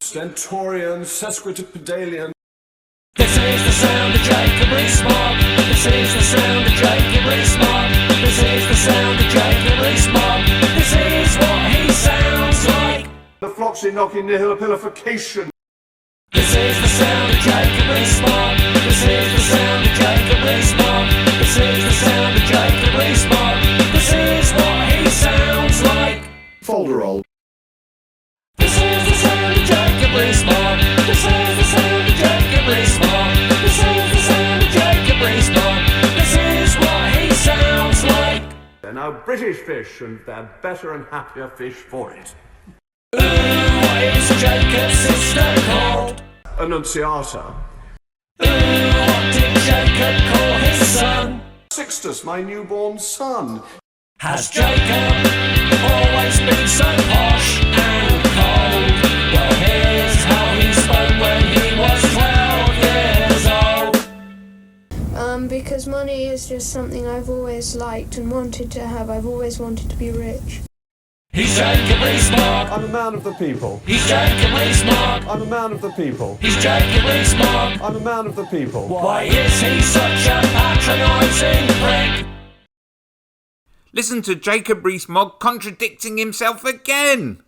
stentorian, sesquipedalian. This is the sound of Jacob Rees Mogg. This is the sound of Jacob Rees Mogg. This is the sound of Jacob Rees Mogg. This is what he sounds like. The floxy knocking nihilopilification. This is the sound of Jacob Rees Mogg. This is the sound of Jacob Rees Mogg. This is the sound of Jacob Rees Mogg. This is what he sounds like. Folderol. This is the sound of Jacob Rees Mogg. This is the sound of Jacob Rees Mogg. This is the sound of Jacob Rees Mogg. This is what he sounds like. They're now British fish, and they're better and happier fish for it. Ooh, what is Jacob's sister called? Annunciata. Ooh, what did Jacob call his son? Sixtus, my newborn son. Has Jacob always been so posh and cold? Well, here's how he spoke when he was 12 years old. Because money is just something I've always liked and wanted to have. I've always wanted to be rich. He's Jacob Rees Mogg. I'm a man of the people. He's Jacob Rees Mogg. I'm a man of the people. He's Jacob Rees Mogg. I'm a man of the people. Why is he such a patronising prick? Listen to Jacob Rees Mogg contradicting himself again.